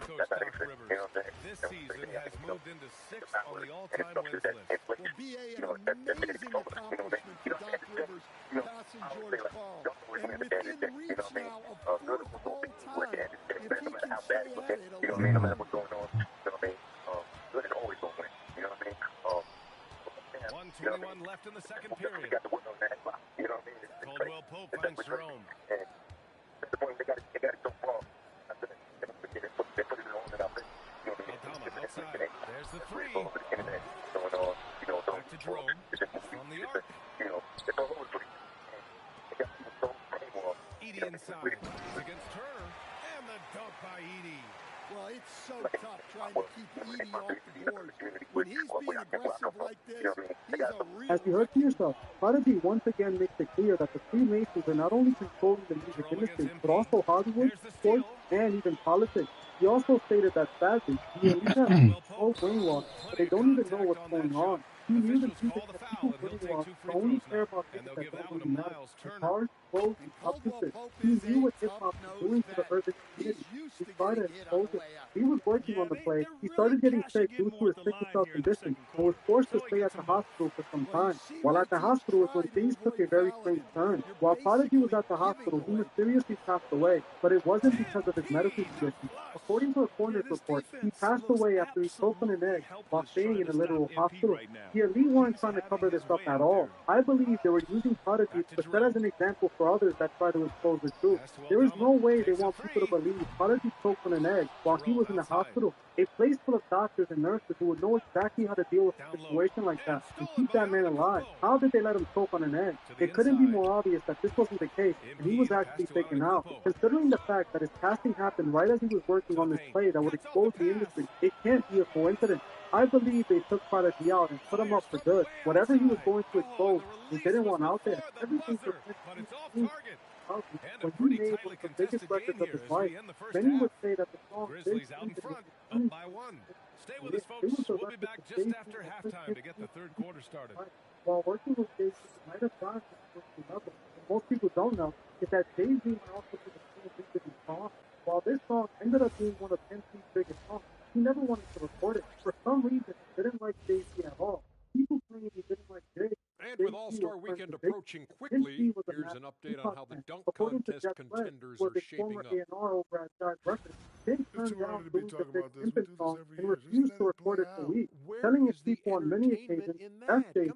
Coach Doc Rivers. This season has moved into 6th on the all-time wins list. Well, B.A., an amazing accomplishment for Doc Rivers, passing George Paul. And within reach now of 4th all-time, if he can stay at it alone. 1:21 left in the second period. Caldwell Pope finds Jerome. Aldama outside. There's the three. Back to Jerome. From the arc. Edie inside. He's against Turner. And the dunk by Edie. Well, it's so tough trying to keep Edie off the board. When he's being aggressive like this, he's a real... As you heard for yourself, Prodigy once again makes it clear that the Freemasons are not only controlling the music industry, but also Hollywood, sports, and even politics. He also stated that sadly, the elite have so brainwashed that they don't even know what's going on. He knew that people brainwashed only care about things that don't really matter. Cars, clothes, and substances. He knew what hip-hop was doing to the urban community. He tried to expose it. He was working on the play. He started getting sick due to his sickle cell condition and was forced to stay at the hospital for some time. While at the hospital was when things took a very strange turn. While Prodigy was at the hospital, he mysteriously passed away, but it wasn't because of his medical condition. According to a coroner's report, he passed away after he choked on an egg while staying in a literal hospital. The elite weren't trying to cover this up at all. I believe they were using Prodigy to set as an example for others that try to expose the truth. There is no way they want people to believe Prodigy choked on an egg while he was in the hospital. A place full of doctors and nurses who would know exactly how to deal with a situation like that and keep that man alive. How did they let him choke on an egg? It couldn't be more obvious that this wasn't the case and he was actually taken out. Considering the fact that his passing happened right as he was working on this play that would expose the industry, it can't be a coincidence. I believe they took Prodigy out and put him up for good. Whatever he was going to expose, they didn't want out there. Everything for him. When he made one of the biggest records of his life, many would say that the song Grizzlies out in front, up by 1. Stay with us, folks. We'll be back just after halftime to get the third quarter started. While working with Jay-Z might have gone to the level, what most people don't know is that Jay-Z might also be the same thing to song. While this song ended up being one of MC's biggest songs, he never wanted to record it. For some reason, he didn't like Jay-Z at all. People claim he didn't like Jay. And with All-Star Weekend approaching quickly, here's an update on how the dunk contest contenders are shaping up. Big turned down doing the big infant song and refused to record it for weeks, telling his people on many occasions, F. Jay-Z.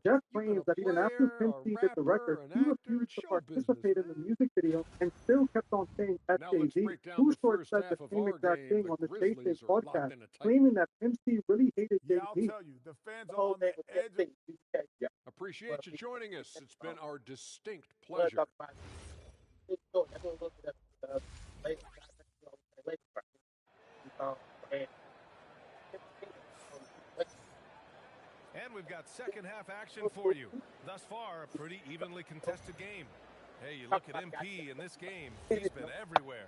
Jeff claims that even after Pimp C did the record, he refused to participate in the music video and still kept on saying F. Jay-Z. Too Short said the same exact thing on the Jay-Z podcast, claiming that Pimp C really hated Jay-Z. I'll tell you, the fans are on the edge. Appreciate you joining us. It's been our distinct pleasure. And we've got second half action for you. Thus far, a pretty evenly contested game. Hey, you look at MP in this game, he's been everywhere.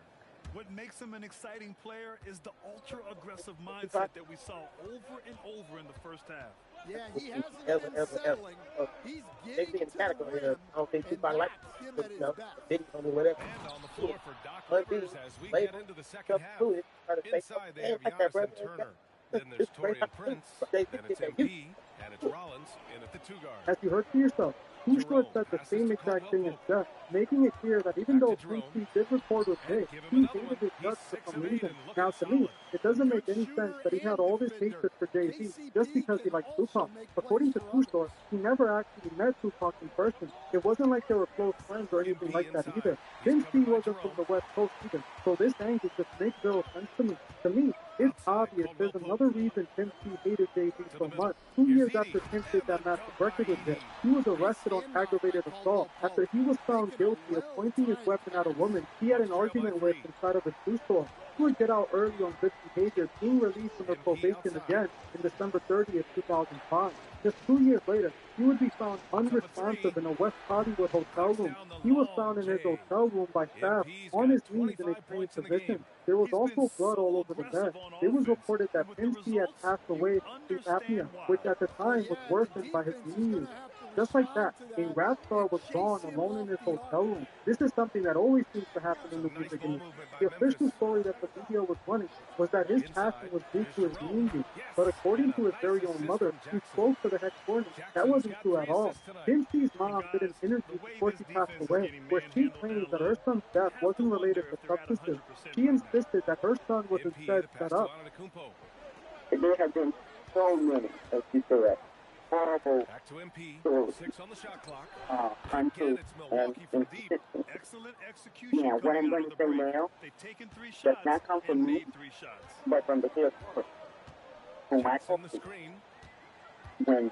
What makes him an exciting player is the ultra-aggressive mindset that we saw over and over in the first half. Yeah, he hasn't been settling. He's getting to the rim, and that's him at his best. And on the floor for Doc Rivers as we get into the second half. Inside, they have Giannis and Turner. Then there's Torian Prince, and it's MP, and it's Rollins in at the 2 guard. As you heard for yourself, Too Short said the same exact thing as Jeff, making it clear that even though Pimp C did record with Jay, he hated his guts for some reason. Now to me, it doesn't make any sense that he had all this hatred for Jay-Z just because he liked Tupac. According to Too Short, he never actually met Tupac in person. It wasn't like they were close friends or anything like that either. Pimp C wasn't from the West Coast either, so this angle just makes zero sense to me. To me, it's obvious there's another reason Pimp C hated Jay-Z so much. 2 years after Pimp did that massive record with Jay, he was arrested on aggravated assault. After he was found guilty of pointing his weapon at a woman he had an argument with inside of a shoe store. He would get out early on good behavior, being released from probation again in December 30th, 2005. Just 2 years later, he would be found unresponsive in a West Hollywood hotel room. He was found in his hotel room by staff on his knees in a trained position. There was also blood all over the bed. It was reported that Pimp C had passed away from sleep apnea, which at the time was worsened by his knee use. Just like that, a rap star was gone alone in his hotel room. This is something that always seems to happen in the music industry. The official story that the video was running was that his passing was due to his mean. But according to his very own mother, who spoke to the head corner, that wasn't true at all. Tim C's mom did an interview before she passed away, where she claims that her son's death wasn't related to substances. She insisted that her son was instead set up. There have been so many, as you said, horrible Back to MP. stories. 6 on the shot clock. Untrue Again, it's Milwaukee from and deep. consistent. Excellent execution. Now, what I'm going to say now They've taken 3 does shots not come from and me, made 3 shots. but from the field coach, whom I Shots on the talked to screen. when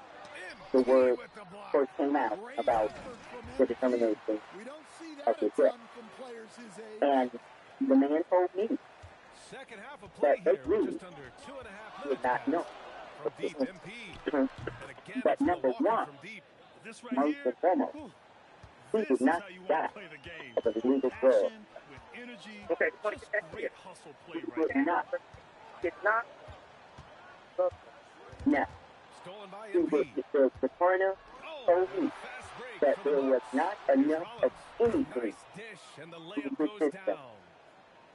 the MP word with the block. first came out Great about effort from the MP. determination We don't see of that the a threat. ton from players his age. And the man told me Second half of play that they here. We're really just under 2.5 did minutes. not passed. know From deep, MP. And again, that it's number Milwaukee one, from deep. This right most here, and foremost, whew, he this would is not how you want die to play the game. of the illegal drug. Passion with energy, Okay, just great hustle play He right would there. not. It's not. Now, Stolen by he was, MP. the coroner Oh, told and me a fast break that for the there was Bucks. not Here's enough of Rollins. anything Nice dish, and the to layup this goes system down.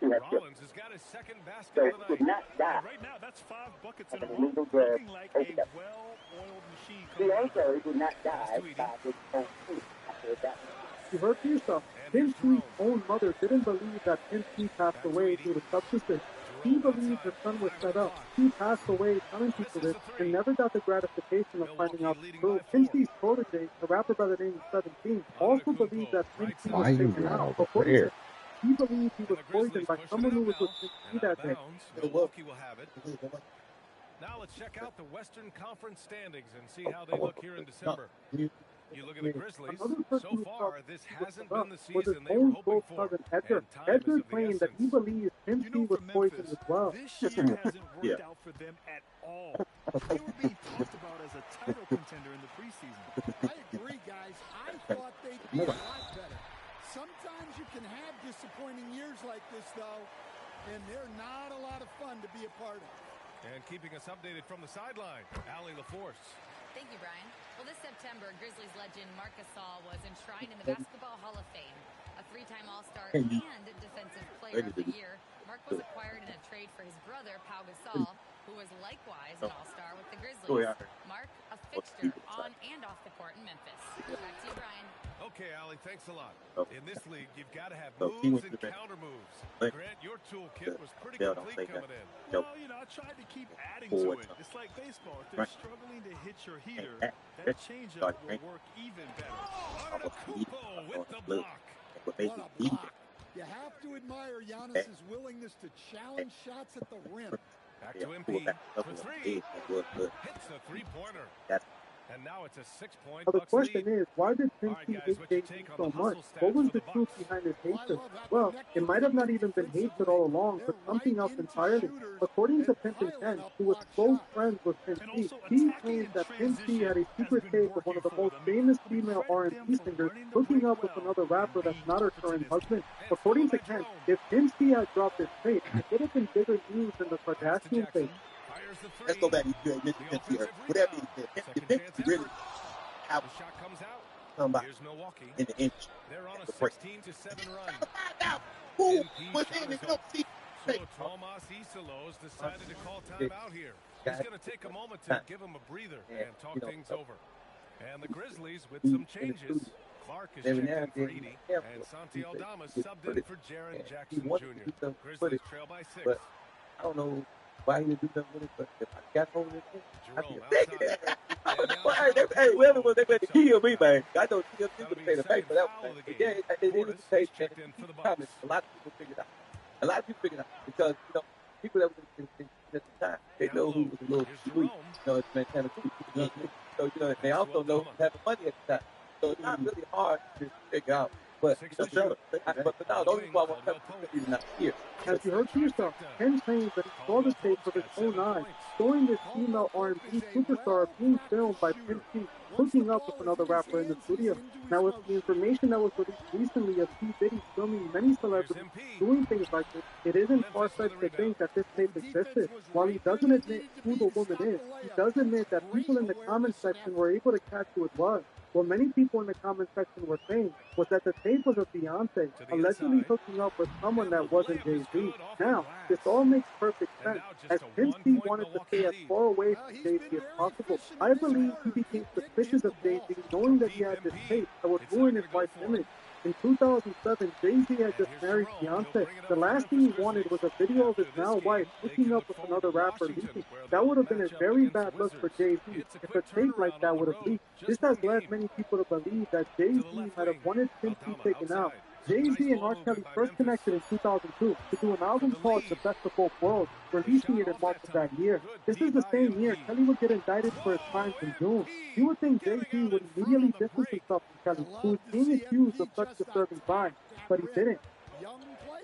to have killed. Rollins has got his second basket So of he the would night. not die And right now, that's 5 buckets in of a an row. illegal drug Looking like a overdose. well-oiled machine He coming together. also did not die by his own food after that. You heard for yourself. Tim C's own mother didn't believe that Tim C passed away due to substances. She believed her son was set up. He passed away telling people this and never got the gratification of finding out the truth. Tim C's protege, a rapper by the name of 17, also believed that Tim C was taken out. According to him, he believed he was poisoned by someone who was with Tim C that day. Milwaukee will have it. Now let's check out the Western Conference standings and see how they look here in December. You look at the Grizzlies. Another person So who far, thought this he was hasn't set up been the was his season they were own hoping close for. cousin Edgar. And time Edgar is of the claimed that he essence. believes Tim You C know, was for poisoned Memphis, as well. this year hasn't worked out for them at all. They were being talked about as a title contender in the preseason. I agree, guys. I thought they'd be a lot better. Sometimes you can have disappointing years like this, though, and they're not a lot of fun to be a part of. And keeping us updated from the sideline, Allie LaForce. Thank you, Brian. Well, this September, Grizzlies legend Marc Gasol was enshrined in the Basketball Hall of Fame. A 3-time All-Star and Defensive Player of the Year, Marc was acquired in a trade for his brother, Pau Gasol, who was likewise an All-Star with the Grizzlies. Marc, a fixture on and off the court in Memphis. Back to you, Brian. Okay, Allie, thanks a lot. In this league, you've got to have So he moves went and to the- counter moves. Like- Grant, your toolkit was pretty Yeah, don't complete say that. coming in. Well, you know, I tried to keep adding to Forward it. time. It's like baseball. If they're Right. struggling to hit your heater, And- that changeup Start will drinking. work even better. Antetokounmpo with the blue. block. What made What me a eat block. You have to admire Giannis's willingness to challenge shots at the rim. Back yeah, to pull MP back up for on the three. edge and was good. Hits a three-pointer. That's And now it's a 6-point Now the Bucks question lead. is, why did Tim All right, C guys, hate what's your JT take on so the hustle much? stats What was for the the truth Bucks? behind his Well, I hatred? love how Well, connected it might they have not can be even been hatred defensively. all along, but They're something right else into entirely. shooters According to and Pimpin' piling Ken, up who was block close shots. friends with Tim And C, also he attacking claims in that Tim C had a transition secret has tape been of one of the working most for them. famous We female credit R&B them for singers learning to hooking break up with well another rapper and that's being not her current opportunistic. husband. And According to followed by Ken, Jerome. if Tim C had dropped his tape, it would have been bigger news than the Pass to Kardashian Jackson. tape. Fires the three. Let's go back to you mentioned The Pepsi here. offensive Whatever rebound. he said, Second the chance Pepsi really effort. out The shot comes out. come by Here's Milwaukee. in the inch. They're on a The break. 16-7 run. Now, who MP was shot in the is go up. see? So Tomas Isolos decided to call timeout here. He's going to take a moment to give him a breather and talk things over. And the Grizzlies with some changes. Clark is checked in for Edie, and Santi Aldama subbed in for Jaren Jackson Jr. Grizzlies trail by 6. But I don't know why he would do something with it, but if I got hold of it, I'd Jerome be a outside. hey, whoever was they better kill me, man. I know TLC would pay the pay for that one. But yeah, it is the case, and comments, a lot of people figured out. A lot of people figured out because, you know, people that was in at the time, they know who was a little sweet. You know, it's Montana too. So, you know, they also know who's having money at the time. So it's not really hard to figure out. But, you know, but now, the only reason why I want to come to is not here. As you heard for yourself, Ken claims that he saw the tape with his own eyes, showing this female R&B superstar being filmed by Tim C hooking up with another rapper in the studio. Now, with the information that was released recently of P. Diddy filming many celebrities doing things like this, it isn't far-fetched to think that this tape existed. While he doesn't admit who the woman is, he does admit that people in the comment section were able to catch who it was. What many people in the comment section were saying was that the tape was of Beyonce allegedly hooking up with someone that wasn't Jay-Z. Now, this all makes perfect sense, as Pimp C wanted to stay as far away from Jay-Z as possible. I believe he became suspicious of Jay-Z knowing that he had this tape that would ruin his wife's image. In 2007, Jay-Z had just married Beyonce. The last thing he wanted was a video of his now wife hooking up with another rapper leaking. That would have been a very bad look for Jay-Z if a tape like that would have leaked. This has led many people to believe that Jay-Z might have wanted Pimp C taken out. Jay-Z and R. Kelly first connected in 2002 to do an album called The Best of Both Worlds, releasing it in March of that year. This is the same year Kelly would get indicted for his crimes in June. You would think Jay-Z would immediately distance himself from Kelly, who was being accused of such disturbing crimes, but he didn't.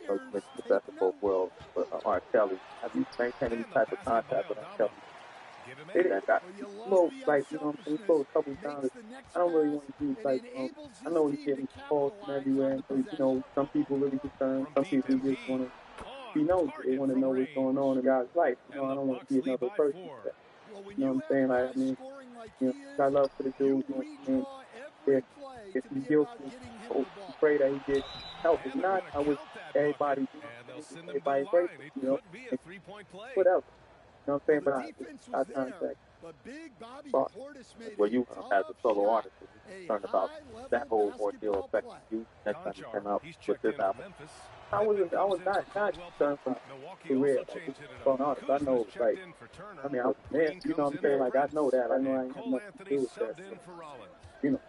The Best of Both Worlds for R. Kelly. Have you maintained any type of contact with R. Kelly? I got spoke, like, you know what I'm saying, spoke a couple of times. I don't really want to do, like, I know he's getting calls from everywhere, and, you know, some people really concerned, some people just want to be nosy, they want to know what's going on in God's life. You know, I don't want to be another person. You know what I'm saying? Like, I mean, you know, got love for the dude, you know what I'm saying? If he's guilty, I pray that he gets help. If not, I wish everybody, grateful, you know, whatever. You know what I'm saying? But I contact well, you as a solo artist, you're concerned about that whole ordeal affecting you next time you come out with this album. I was not concerned from career, like, this is an artist. I know, like, I mean, man, you know what I'm saying? Like, I know that. I know I ain't have nothing to do with that. You know,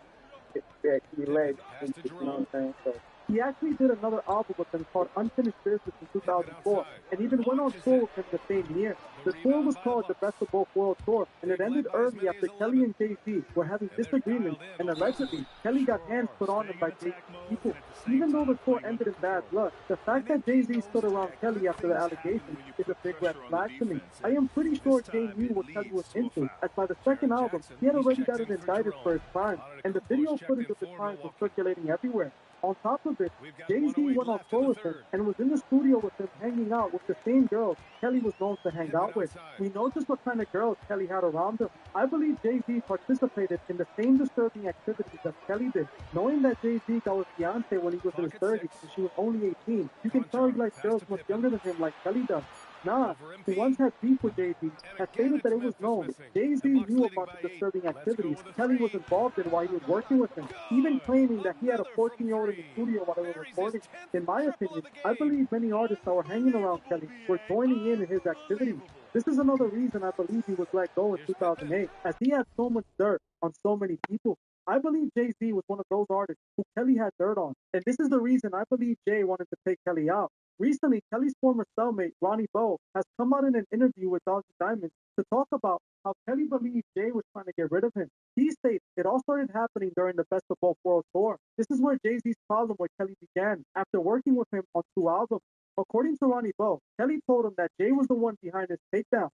he led, you know what I'm saying? So, he actually did another album with them called Unfinished Business in 2004, and even went on tour with him the same year. The tour was called the Best of Both Worlds Tour, and it ended early after Kelly and Jay-Z were having disagreements, and allegedly, Kelly got hands put on him by Jay-Z people. Even though the tour ended in bad blood, the fact that Jay-Z stood around Kelly after the allegations is a big red flag to me. I am pretty sure Jay knew what Kelly was into, as by the second album, he had already gotten indicted for his crimes, and the video footage of the crimes was circulating everywhere. On top of it, Jay-Z went on tour with him and was in the studio with him hanging out with the same girls Kelly was known to hang out with. We know just what kind of girls Kelly had around him. I believe Jay-Z participated in the same disturbing activities that Kelly did. Knowing that Jay-Z got with Beyonce when he was in his 30s and she was only 18, you can tell he likes girls much younger than him like Kelly does. Nas, who once had beef with Jay-Z, has stated that it was known Jay-Z knew about the disturbing activities Kelly was involved in while he was working with him, even claiming that he had a 14-year-old in the studio while they were recording. In my opinion, I believe many artists that were hanging around Kelly were joining in his activities. This is another reason I believe he was let go in 2008, as he had so much dirt on so many people. I believe Jay-Z was one of those artists who Kelly had dirt on, and this is the reason I believe Jay wanted to take Kelly out. Recently, Kelly's former cellmate, Ronnie Bo, has come out in an interview with Doggy Diamond to talk about how Kelly believed Jay was trying to get rid of him. He states it all started happening during the Best of Both Worlds tour. This is where Jay-Z's problem with Kelly began, after working with him on 2 albums. According to Ronnie Bo, Kelly told him that Jay was the one behind his takedown.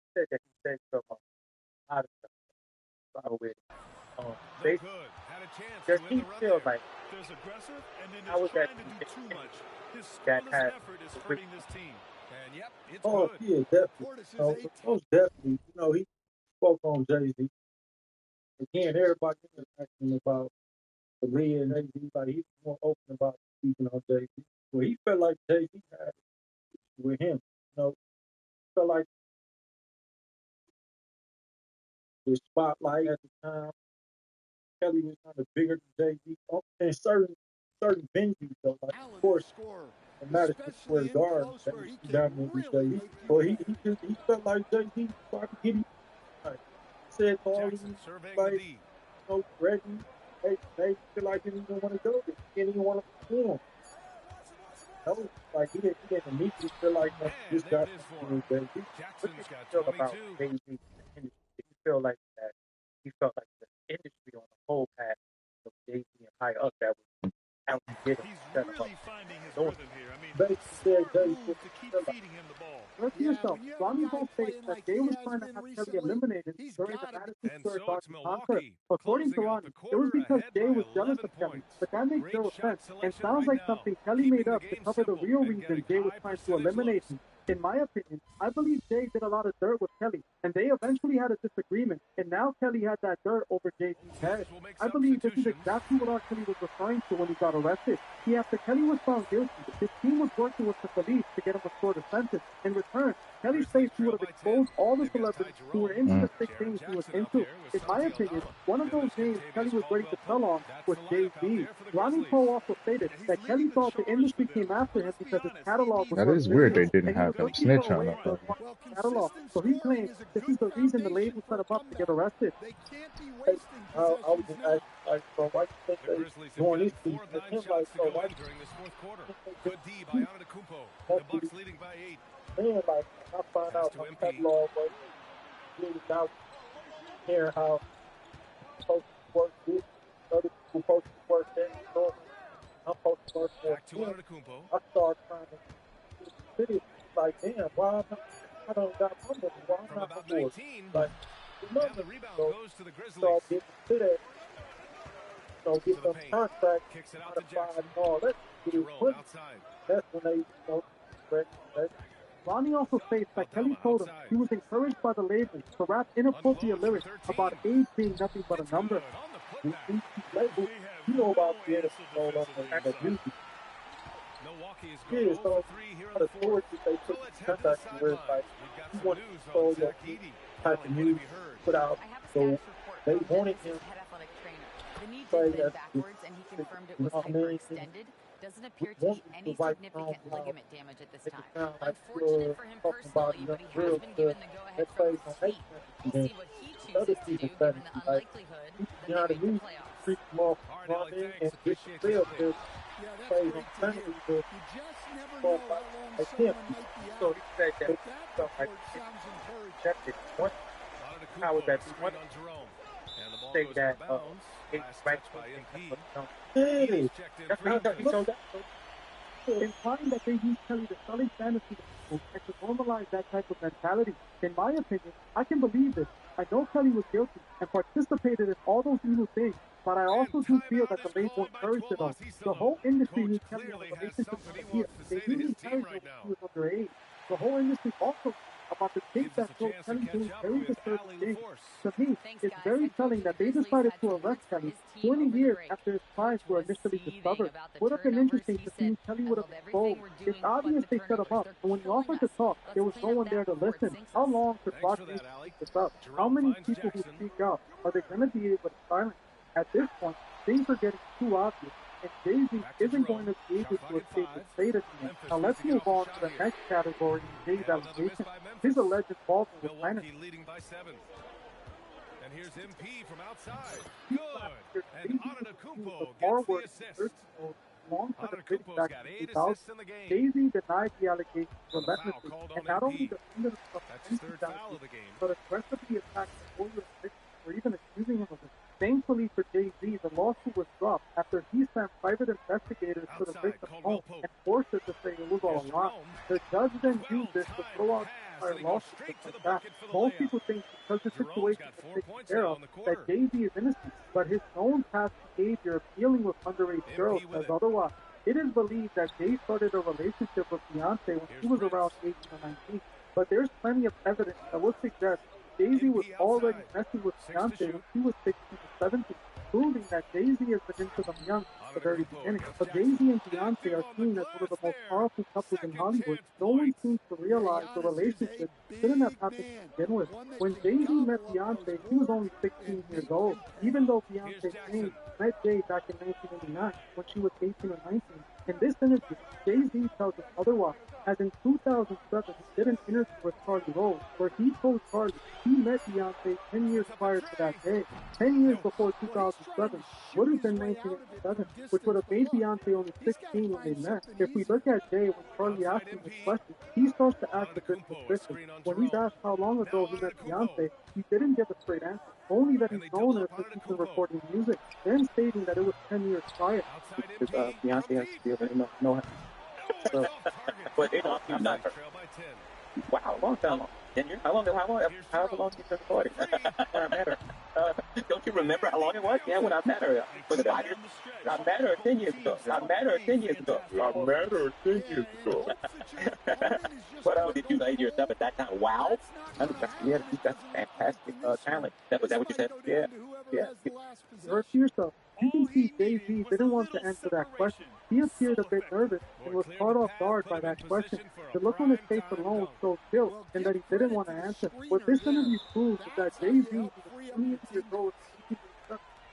He said that he said some out of stuff with they just he feel like I was at that had effort is this team. And yep, it's good. Yeah, definitely. Most definitely. You know, he spoke on Jay-Z. Again, everybody was asking about the lead and Jay-Z, like he's more open about speaking on Jay-Z. Well, he felt like Jay-Z had with him. You know, felt like the spotlight at the time. Kelly was kind of bigger than Jay-Z in certain venues, though. Like, of course, in Madison Square Garden, he dominated Jay-Z. Well, he felt like Jay-Z tried to get him. Like, said to all these, like, you know, Reggie, they feel like he didn't even want to go there. He didn't even want to perform. That was like he didn't immediately feel like he just got to Jay-Z. What do you feel about Jay-Z in the industry? Do you feel like that? He felt like the industry on the whole had Jay-Z and high up that was out to get him. He's really finding his rhythm here. I mean, basically, to keep feeding him the ball. Look at yourself. Ronnie Bo states that Jay was trying to have Kelly eliminated during the Madison Square Garden concert. According to Ronnie, it was because Jay was jealous of Kelly, but that makes zero sense and sounds like something Kelly made up to cover the real reason Jay was trying to eliminate him. In my opinion, I believe Jay did a lot of dirt with Kelly, and they eventually had a disagreement, and now Kelly had that dirt over Jay-Z's head. I believe this is exactly what R. Kelly was referring to when he got arrested. See, after Kelly was found guilty, his team was working with the police to get him a shorter sentence. In return, Kelly states he would have exposed all the celebrities who were into the sick things he was into. In my opinion, one of those names Kelly was ready to tell on was Jay-Z. Ronnie Poe also stated that Kelly thought the industry came after him because his catalog was That is weird they didn't have him snitch on him. catalog. So he claims this is the reason the label set him up to get arrested. I was just asking, so why you think they doing this to him? Like, so why during this fourth quarter. Good D by Antetokounmpo. The Bucks leading by 8. man, like, I find out my catalog was really without caring how supposed to work this, other people supposed to work that, so I'm supposed to work Back to that. Antetokounmpo. I started trying to fit it, like, damn, why I don't got my money, why I'm From not about board? 19. Like, And the rebound goes to the so Grizzlies. get to that, so get To the some paint. contract, Kicks it out to modified Jackson. and all that. Get his Jerome money. outside. That's when they, that. Ronnie also states that Kelly told him he was encouraged by the label to rap inappropriate lyrics about age being nothing but a number. You know about the NFL on the music. Milwaukee is Yeah, going so 0 for 3 here in the the fourth. stories that they So put let's in head to the contact where it's sidelines. like, We've got you some want news to show on your Zach Edey. type of news put out, I have a so status report they from wanted Dennis's him head athletic trainer. The knee say did bend that backwards, and he confirmed it you was know what I mean? hyperextended. Doesn't appear to want be any to write significant down ligament damage at this make it time. sound like Unfortunate for him talking about personally, the but he has real been given stuff the go-ahead that from plays his on team. We'll then see what he other chooses to do, people given that the like unlikelihood you that know they the make the news playoffs. treat them off All right, run Alec, in thanks. and get Appreciate the you. real to Yeah, that's play great on to Sunday hear. to You just never go know like how long like someone him. might be So out. he said that But that stuff like report sounds encouraging. that's it. What how was Antetokounmpo, that? screen What on Jerome. And the ball say goes that out of bounds. it's Last right touch by MP. hey, Edey's checked in that's for how that he Memphis. showed that. Implying that they used Kelly to sell his fantasy and to normalize that type of mentality. In my opinion, I can believe this. I know Kelly was guilty and participated in all those evil things, but I also do feel that the label encouraged it all. The whole industry knew Kelly had a relationship with Aaliyah. They knew he married her when she was underage. The whole industry also about the things that showed Kelly doing very disturbing things. To me, it's very telling that they decided to arrest Kelly 20 years after his crimes were initially discovered. Would have been interesting to see who Kelly would have exposed. It's obvious they set him up, and when he offered to talk, there was no one there to listen. How long could Rock keep this up? How many people who speak out are they going to be able to silence? At this point, things are getting too obvious, and Jay-Z isn't going to be able to escape the fate of him. Now let's move on to the next category in Jay's allegations, his alleged involvement with minors. Milwaukee leading by 7. And here's MP from outside. Good. And Antetokounmpo gets the assist. Antetokounmpo's got 8 assists in the game. Jay-Z denied the allegations relentlessly, called on and not only MP. defended himself That's his third foul of the game. but aggressively attacked the lawyer for even accusing him of it. Thankfully for Jay-Z, the lawsuit was dropped after he sent private investigators to the victim's home and forced her to say it was all a lie. The judge then used this to throw out the entire lawsuit like that. Most people think because the situation is taken care of, that Jay-Z is innocent, but his own past behavior of dealing with underage girls says otherwise. It is believed that Jay started a relationship with Beyonce when she was around 18 or 19, but there's plenty of evidence that would suggest Jay-Z was already messing with Beyonce when she was 16 or 17, proving that Jay-Z has been into them young from the very beginning. But Jay-Z and Beyonce are seen as one of the most powerful couples in Hollywood. No one seems to realize the relationship shouldn't have happened to begin with. When Jay-Z met Beyonce, he was only 16 years old, even though Beyonce claimed met Jay back in 1989 when she was 18 or 19. In this interview, Jay-Z tells us otherwise, as in 2007 he did an interview with Charlie Rose where he told Charlie he met Beyonce 10 years prior to that day. 10 years before 2007 would have been 1987, which would have made Beyonce only 16 when they met. If we look at Jay when Charlie asked him this question, he starts to act a bit suspicious. When he's asked how long ago he met Beyonce, he didn't give a straight answer, only that he's known her since he's been recording music, then stating that it was 10 years prior. Because Beyonce has to be able to know her. So, but I'm not her. Wow, long time. 10 years? However long she's been recording. When I met her. Don't you remember how long it was? Yeah, when I met her. Was it 5 years? I met her 10 years ago. I met her 10 years ago. But did you lay yourself at that time? Wow. That's fantastic talent. Was that what you said? Yeah. Reverse yourself. You can see Jay-Z didn't want to answer that question. He appeared a bit nervous and was caught off guard by that question. The look on his face alone showed guilt and that he didn't want to answer. What this interview proves is that Jay-Z, who was 28 years old,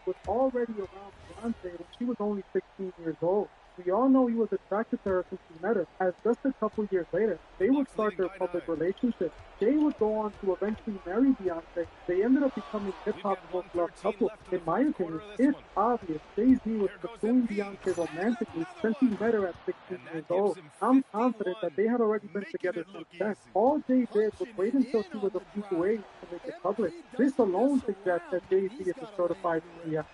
was already around Beyonce when she was only 16 years old. We all know he was attracted to her since he met her, as just a couple years later, they would start their public relationship. Jay would go on to eventually marry Beyonce. They ended up becoming hip-hop's most loved couple. In my opinion, it's obvious Jay-Z was pursuing Beyonce romantically since he met her at 16 years old. I'm confident that they had already been together since then. All Jay did was wait until she was of equal age to make it public. This alone suggests that Jay-Z is a certified CF.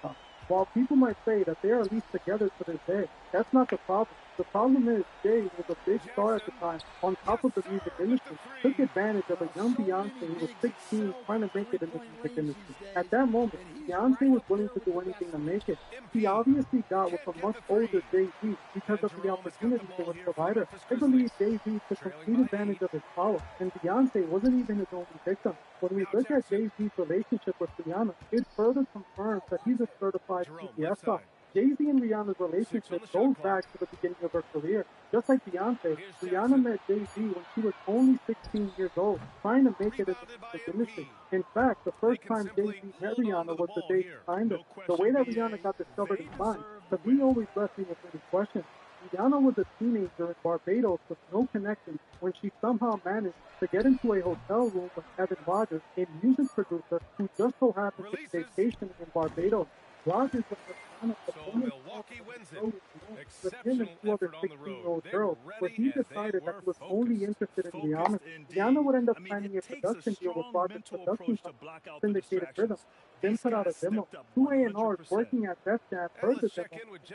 While people might say that they are at least together to this day, that's not the problem. The problem is Jay was a big star at the time, on top of the music industry, took advantage of a young Beyonce who was 16 trying to make it in the music industry. At that moment, Beyonce was willing to do anything to make it. He obviously got with a much older Jay-Z because of the opportunity it would provide her. I believe Jay-Z took complete advantage of his power, and Beyonce wasn't even his only victim. When we look at Jay-Z's relationship with Rihanna, it further confirms that he's a certified CPS star. Jay-Z and Rihanna's relationship goes back to the beginning of her career. Just like Beyonce, Rihanna met Jay-Z when she was only 16 years old, trying to make it in the music industry. In fact, the first time Jay-Z met Rihanna was the day he signed her. The way that Rihanna got discovered in time, because he always left me with many questions. Rihanna was a teenager in Barbados with no connection when she somehow managed to get into a hotel room with Evan Rogers, a music producer who just so happened to be vacationing in Barbados. Rogers was so Milwaukee wins it. Exceptional effort on the road. Girls, where he decided that he was only interested in Rihanna. Rihanna would end up signing a production deal with Rogers Production Company, syndicated rhythm, then put out a demo. Two A&Rs working at Def Jam heard the demo.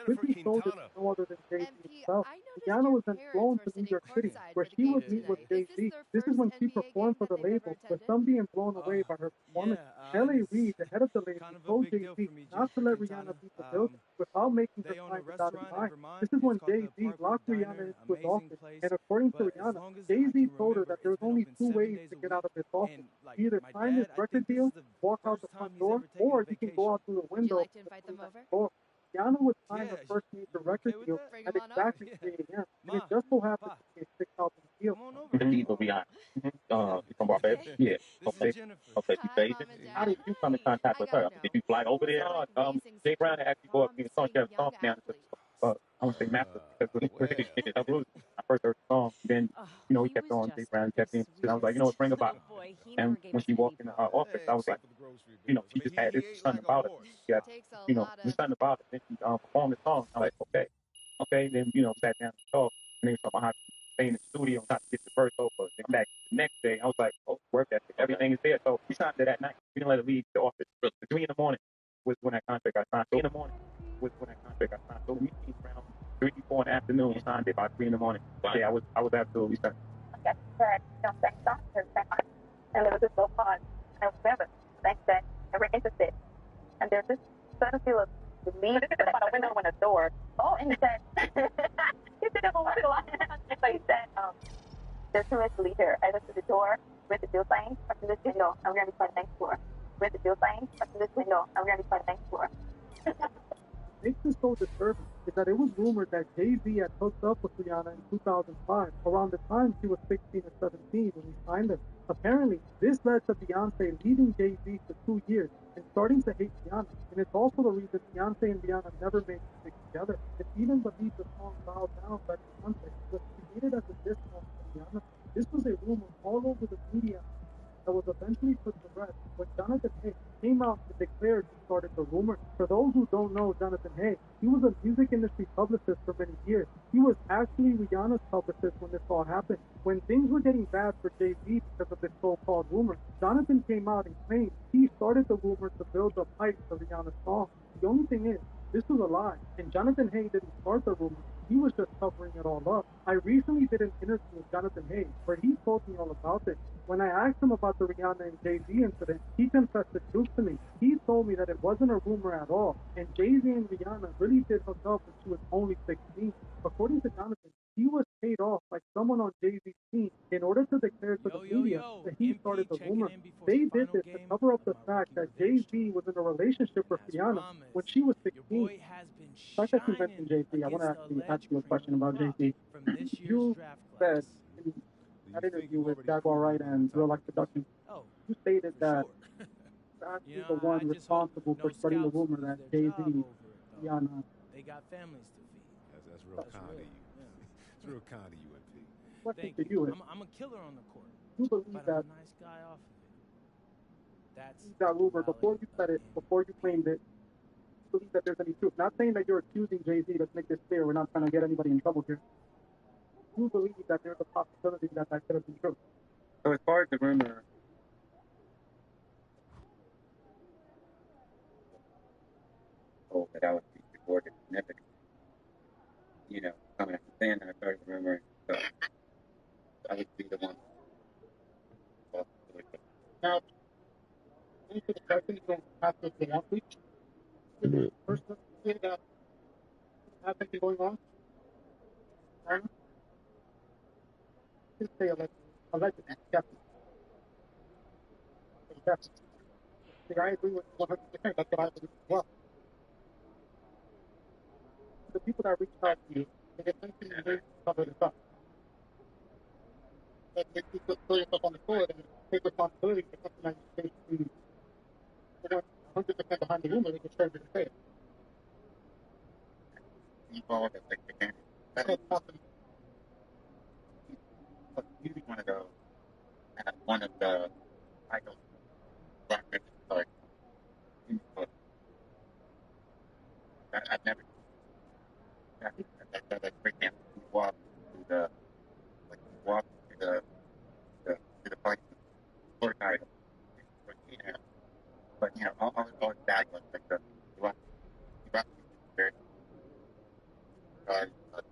Whitney told it no other than Jay-Z himself. Rihanna was then flown to New York City, where she would meet with Jay-Z. This is when she performed for the label, with some being blown away by her performance. L.A. Reid, the head of the label, told Jay-Z not to let Rihanna beat the building without making her sign the dotted line. This is when Jay-Z locked Rihanna into his office, and according to Rihanna, Jay-Z told her that there was only two ways to get out of his office. Either sign this record deal, walk out the front door, or you can go out through the window. Rihanna would sign her first major record deal at exactly 3 a.m., and it just so happened to be a 6-album deal. The lead will be on. From Barbados? Yeah. Okay. Okay, she's Asian. How did you come in contact with her? Did you fly over there? Jay Brown actually go up to the song. She had a song now. I want to say master, because when I first heard the song, then, he kept on, Jay Brown kept in, and I was like, it's ring about it. And when she walked into her office, I was like, she just had this something about it. Yeah, there's something about it. Then she performed the song. I'm like, okay. Then, sat down and talked, and they were talking about how to stay in the studio, not to get the verse over. Then come back the next day, I was like, work ethic, everything is there. So we signed it that night. We didn't let it leave the office. 3 in the morning was when that contract got signed. 3 in the morning was when that contract got signed. So we meet around 3, 4 in the afternoon. We signed it by 3 in the morning. Yeah, I was absolutely certain. Okay, and it was just so fun. And remember, thanks that and we're interested. And there's this sudden feel of relief about a window and a door. Oh, and he said, he said, so he said, there's two ways to leave here. Either through the door, with the field sign, or through this window, and we're going to be playing thanks for. With the field sign, or through this window, and we're going to be playing thanks for. Makes this so disturbing is that it was rumored that Jay-Z had hooked up with Rihanna in 2005, around the time she was 16 or 17 when he signed her. Apparently, this led to Beyonce leaving Jay-Z for 2 years and starting to hate Rihanna, and it's also the reason Beyonce and Rihanna never made music together. It's even believed the song Bow Down by Beyonce was created as a diss song for Rihanna. This was a rumor all over the media that was eventually put to rest when Jonathan Hay came out and declared he started the rumor. For those who don't know Jonathan Hay, he was a music industry publicist for many years. He was actually Rihanna's publicist when this all happened. When things were getting bad for Jay-Z because of this so-called rumor, Jonathan came out and claimed he started the rumor to build up hype for Rihanna's song. The only thing is, this was a lie, and Jonathan Hay didn't start the rumor. he was just covering it all up. I recently did an interview with Jonathan Hayes where he told me all about it. When I asked him about the Rihanna and Jay-Z incident, he confessed the truth to me. He told me that it wasn't a rumor at all, and Jay-Z and Rihanna really did hook up when she was only 16. According to Jonathan, he was paid off by someone on Jay-Z's team in order to declare to the media that he started the rumor. They did this to cover up the fact that Jay-Z was in a relationship with Rihanna when she was 16. Like that you mentioned Jay-Z, I want to actually ask you a question about Jay-Z. You said in that interview with Jaguar Wright and Real Life Production, you stated that you're actually the one responsible for spreading the rumor that Jay-Z, Rihanna. They got families to feed. That's real kind of you. It's real kind of you, MP. Question to you is, I'm a killer on the court. you believe But I'm that a nice guy off of it. That's that rumor before you said it, before you claimed it, you believe that there's any truth? Not saying that you're accusing Jay-Z. Let's make this clear. We're not trying to get anybody in trouble here. You believe that there's a possibility that could have been true? So as far as the rumor, that I was recorded significant, coming from saying that I started the rumor, so I would be the one. Now, into the question, you don't have to go on, please. First, let's say that you have something going on. Just say allegedly, Captain. I agree with 100%. That's what I believe as well. The people that reached out to you, they essentially made you cover this up. That makes you put yourself on the court and take responsibility for something that you basically weren't 100% behind the rumor. They just started to say it. People that like the game. That's possible. You want to go at one of the idols, black men, like, I've never. Like, for example, you walk to the place, court idol, but all it's bad was like you walk there,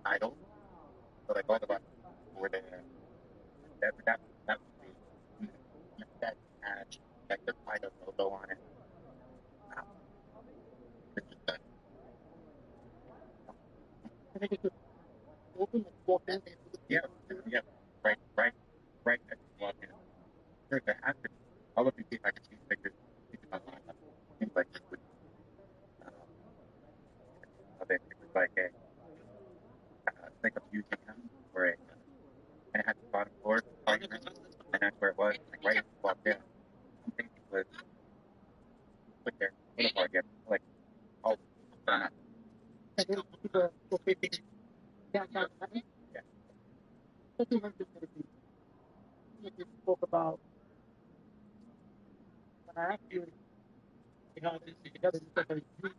idol, so like all the buttons were there. That would be that had like the idol logo on it. I think it's just open and walk in. Yeah, right. As you walk in, there's a hazard. All of you see if I can see pictures online. Things like this would, it was like a museum or and it had the bottom floor, and that's where it was. Like right as you walked in, I'm thinking it was put there, boulevard, like all done up. You spoke about when I asked you, this together, you said that you believe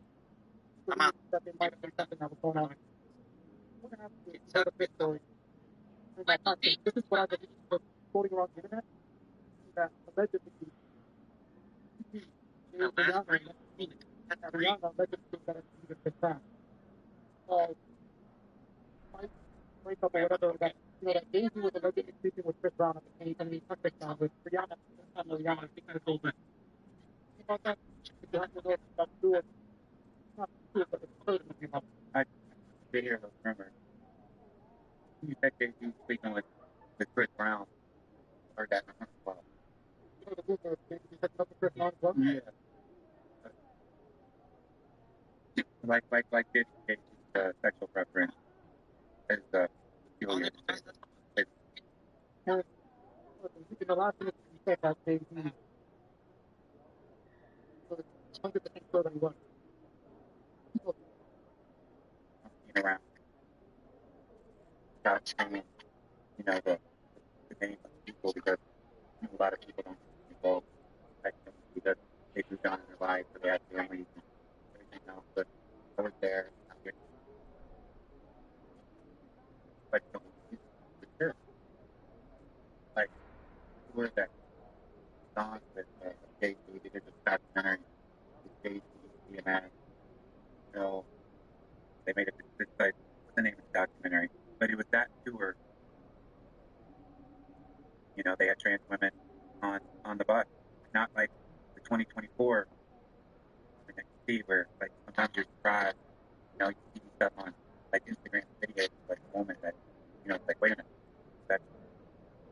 that there might have been something that was going on. We're going to have to tell the bit story. This is what I believe for quoting around the internet, that allegedly Rihanna allegedly got a good time. Break up or whatever, that Jay-Z was allegedly sleeping with Chris Brown at the same time, not Chris Brown, with Rihanna, speaking with Jay-Z. About that, you have to know if that's true or not true, but it's heard about it. I did hear those rumors. You said Jay-Z speaking with Chris Brown. I heard that as well. You know the rumor of Jay-Z hooking up with Chris Brown as well? Yeah. Like this sexual preference is peculiar. The last thing you said that Jay-Z was 100% sure that he was. Around without changing, the name of people because a lot of people don't get involved because they moved on in their lives, so they have families and everything else. But I was there. But sure, like who was that song with Jay-Z? They did the documentary with Jay-Z, DMX. They made it this type the name of the documentary, but it was that tour. You know, they had trans women on the bus, not like the 2024 women that you see where like sometimes you're surprised. You know, you see these stuff on like Instagram videos, like a woman that, you know, it's like, wait a minute, that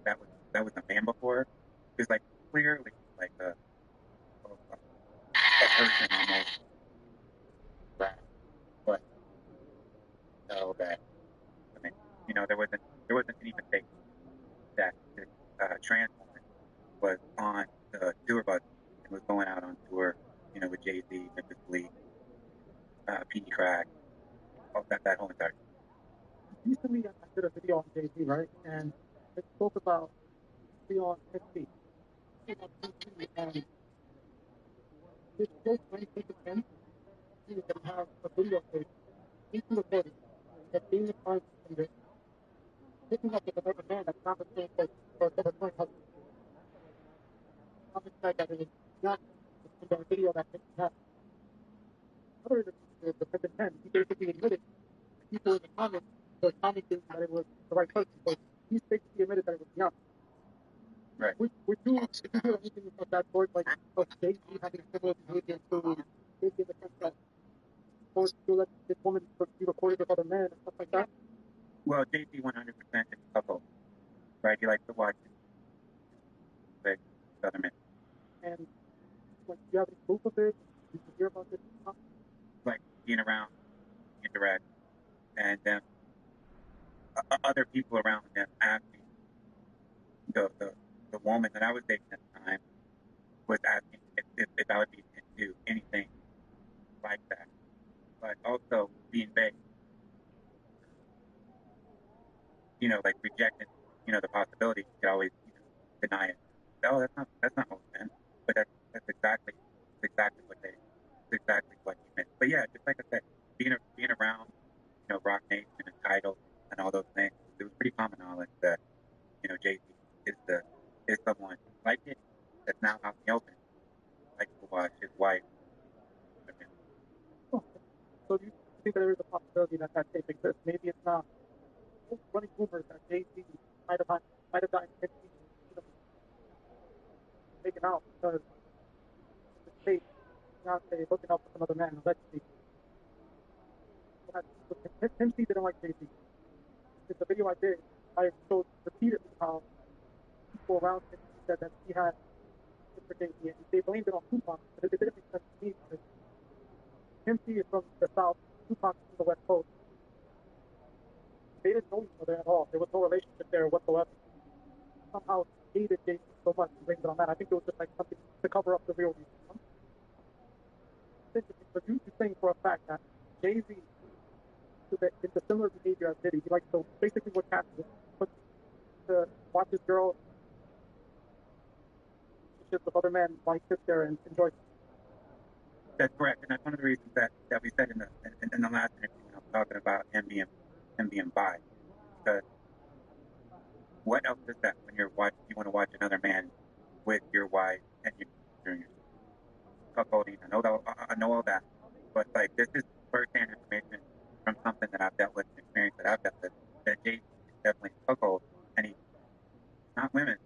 that was a man before. It was like clearly like a person almost, but no, that I mean, you know, there wasn't any mistake that this trans woman was on the tour bus and was going out on tour, you know, with Jay-Z, Memphis Bleak, P.D. Crack, all that whole entire. Recently, I did a video on Jay-Z, right? And it spoke about on 50. And it spoke when he took him, he was going to have a video tape, into recording, that being a crime offender, picking up with another man that's not the same place for a current husband. On the fact that it was not the video that he had. Other interviews, the second 10, he basically admitted that people in the comments were commenting that it was the right person. So he basically admitted that it was young. Right. Would you do anything of that sort, like of Jay-Z having similar behavior to Jay-Z in the sense that or to let this woman be recorded with other men and stuff like that? Well, Jay-Z 100% is a couple, right? He likes to watch with other men. And like, do you have any proof of it? Did you hear about this? Like being around, interact, and then other people around them asking the woman that I was dating at the time was asking if I would be into anything like that, but also being vague, you know, like rejecting, you know, the possibility. You could always, you know, deny it. No, that's not what we meant. But that's exactly what he meant. But yeah, just like I said, being around, you know, Rock Nation and Tidal and all those things, it was pretty common knowledge that, you know, Jay-Z is someone like it that's now out in the open, like to watch his wife. So do you think that there is a possibility that tape exists? Maybe it's not. Running rumors that Jay-Z might have died taken out because the state Beyonce hooking up with another man allegedly. Pimsy didn't like Jay-Z. In the video I did, I showed repeatedly how people around him said that he had Mr. Jay-Z, and they blamed it on Tupac, but it didn't make sense to me because Pimsy is from the South, Tupac is from the West Coast. They didn't know each other at all. There was no relationship there whatsoever. Somehow hated Jay-Z so much and blamed it on that. I think it was just like something to cover up the real reason. You know? It's interesting, but you're saying for a fact that Jay-Z is a similar behavior as Diddy. He likes to basically what happens is to watch his girl with other men while he sits there and enjoys it. That's correct, and that's one of the reasons that we said in the last interview when I was talking about him being bi. Because what else is that when you want to watch another man with your wife and you're cuckolding? I know all that, but like this is firsthand information from something that I've dealt with, an experience that I've dealt with. That Jay-Z is definitely a cuckold, and he's not women.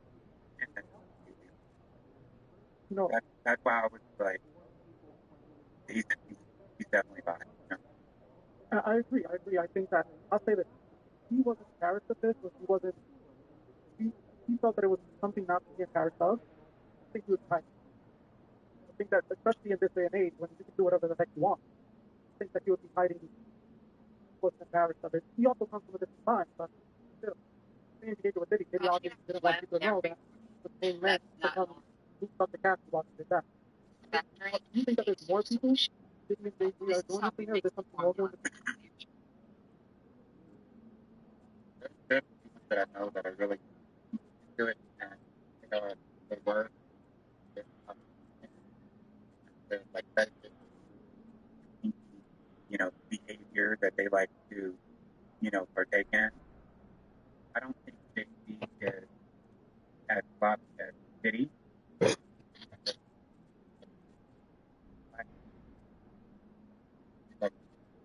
No, that's why I was like, he's definitely bi. You know? I agree. I think that I'll say that he wasn't embarrassed of this, or he felt that it was something not to be embarrassed of. I think he was hiding. I think that especially in this day and age when you can do whatever the heck you want, I think that he would be hiding. He wasn't embarrassed of it. He also comes from a different time, but still, same behavior with Diddy. Diddy obviously didn't want people to know that the same man to come who stuck the cat while he did that. Do you think that there's more people Diddy and Jay-Z are doing this thing, or is there something more going on? There's people that I know that are really into it, and you know, they were. There's like fetishes, you know, behavior that they like to, you know, partake in. I don't think Jay-Z is as sloppy as Diddy.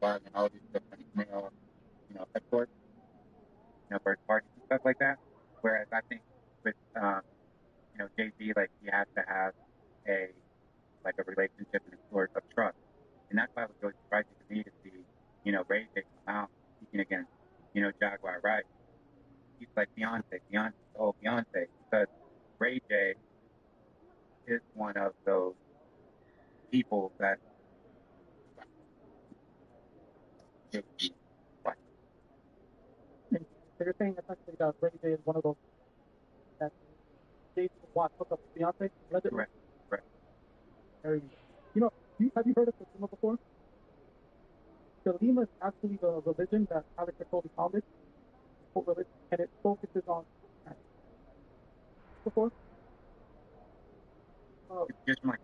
Like, and all these different male, you know, Jay-Z, like, he has to have a relationship and a sort of trust. And that's why it was really surprising to me to see, Ray J come out speaking against, Jaguar Wright. He's like Beyonce, because Ray J is one of those people that So you're saying essentially that Ray J is one of those that Jay-Z would watch hook up with Beyonce? Correct. Very, have you heard of Kalima before? Kalima is actually the religion that Alex Jacoby founded, religion, and it focuses on before. Just like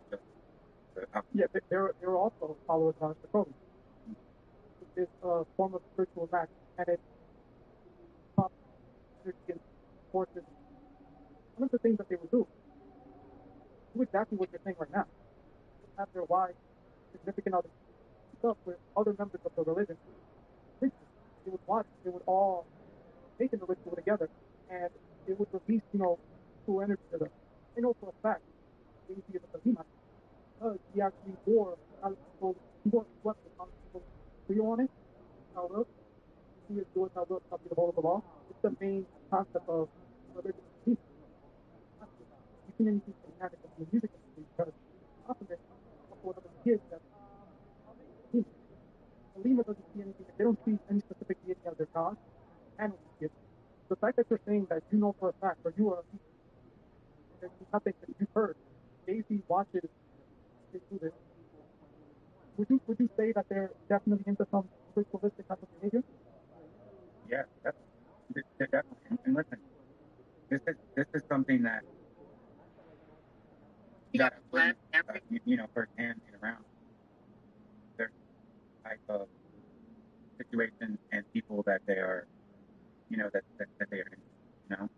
yeah, they're also followers of Alex Jacoby. It's a form of spiritual attack, and it's energy forces. One of the things that they would do exactly what you're saying right now. Have their wives, significant others, stuff with other members of the religion. They would watch, they would all take in the ritual together, and it would release, true energy to them. I know for a fact, Jay-Z is a Kalima, because he actually wore Alex Jacoby, he wore swept with Alex Jacoby trio on it. How will? He is doing how will copy the whole of the law. It's the main concept of religion. You can anything from the music industry because often it's one of the kids that Kalima doesn't see anything, they don't see any specific deity as their God, and the fact that you're saying that you know for a fact, or you are, there's nothing that you've heard, Jay-Z watches they do this. Would you say that they're definitely into some ritualistic type of behavior? Yeah, they're definitely. And listen, this is something that you got to firsthand being around. There's type of situations and people that they are, that they are in,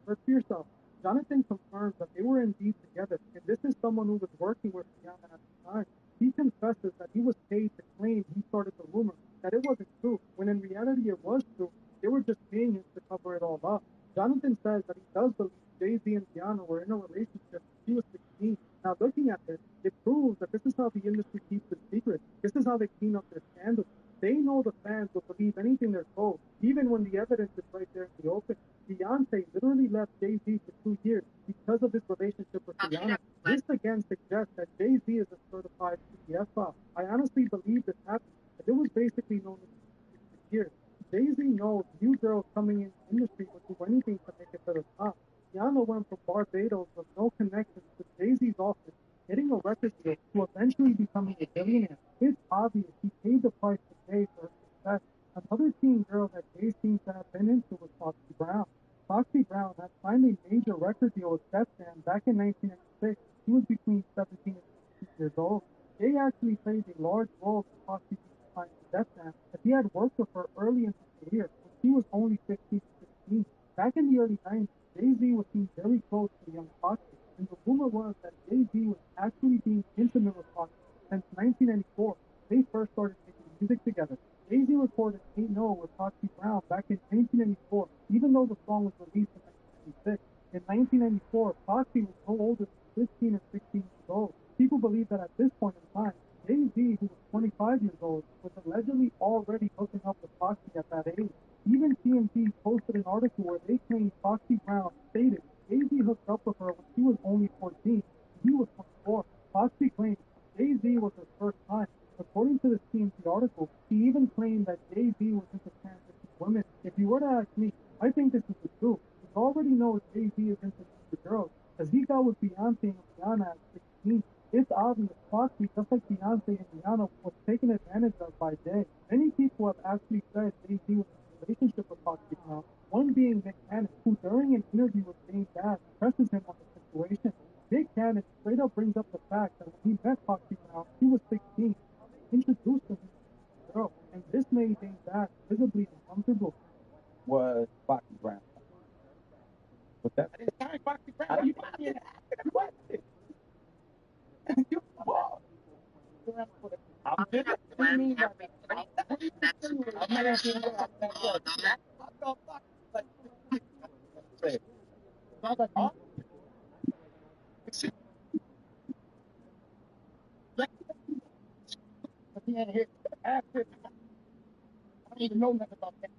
But for yourself, Jonathan confirms that they were indeed together, and this is someone who was working with Rihanna at the time. He confesses that he was paid to claim he started the rumor, that it wasn't true, when in reality it was true. They were just paying him to cover it all up. Jonathan says that he does believe Jay-Z and Rihanna were in a relationship when he was 16. Now, looking at this, it proves that this is how the industry keeps its secret. This is how they clean up their scandals. They know the fans will believe anything they're told, even when the evidence is right there in the open. Beyonce literally left Jay-Z for 2 years because of his relationship with Rihanna. This again suggests that Jay-Z is a certified CPS file. I honestly believe this happened, but it was basically known for years. Jay-Z knows new girls coming in the industry would do anything to make it to the top. Rihanna went from Barbados with no connections to Jay-Z's office, getting a record deal, to eventually becoming a billionaire. It's obvious he paid the price to pay for her success. Another teen girl that Jay seems to have been into was Foxy Brown. Foxy Brown had signed a major record deal with Def Jam back in 1996. He was between 17 and 16 years old. Jay actually played a large role in Foxy being signed to Def Jam, as he had worked with her early in his career when he was only 15 to 16. Back in the early 90s, Jay-Z was seen very close to young Foxy, and the rumor was that Jay-Z was actually being intimate with Foxy since 1994. They first started making music together. Jay-Z recorded Ain't No with Foxy Brown back in 1994, even though the song was released in 1996. In 1994, Foxy was no older than 15 or 16 years old. People believe that at this point in time, Jay-Z, who was 25 years old, was allegedly already hooking up with Foxy at that age. Even TMZ posted an article where they claimed Foxy Brown stated Jay-Z hooked up with her when she was only 14 and he was 24. Foxy claimed Jay-Z was her first time. According to this TMZ article, he even claimed that Jay-Z was into transition women. If you were to ask me, I think this is the truth. We already know Jay-Z is into the girls, because he got with Beyonce and Rihanna at 16. It's obvious Foxy, just like Beyonce and Rihanna, was taken advantage of by Jay. Many people have actually said Jay-Z was in a relationship with Foxy Brown, one being Nick Cannon, who during an interview with James Bass presses him on the situation. Nick Cannon straight up brings up the fact that when he met Foxy Brown, he was 16, introduced him to the girl, and this made James Bass visibly uncomfortable. Was Foxy Brown. What's that? It's time Foxy Brown. You watched it. You walked. I'm just mean that. I'm not asking you what I thought Foxy like. Sounds like He ain't hit after. I don't even know nothing about that.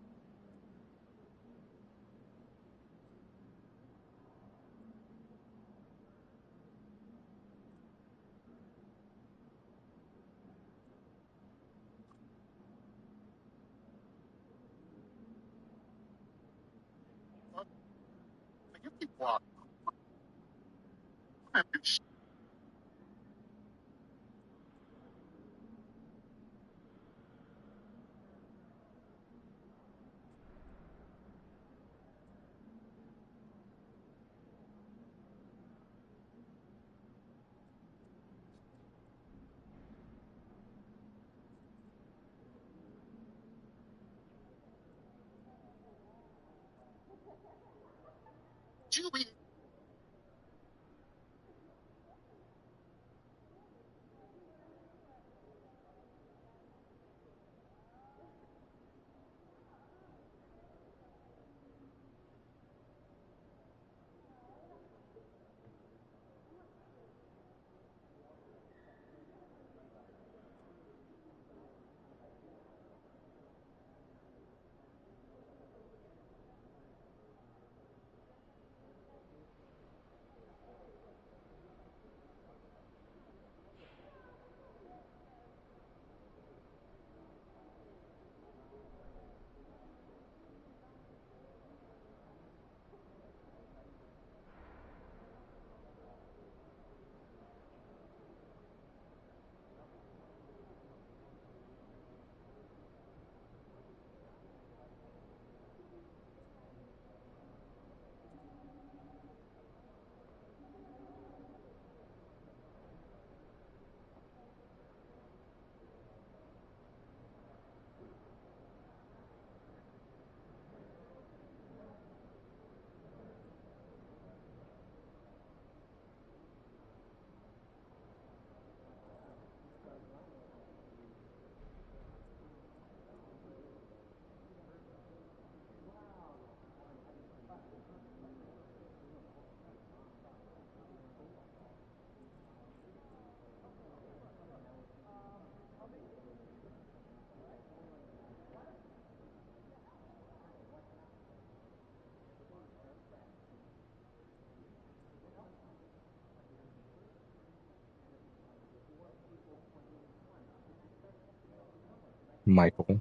Michael.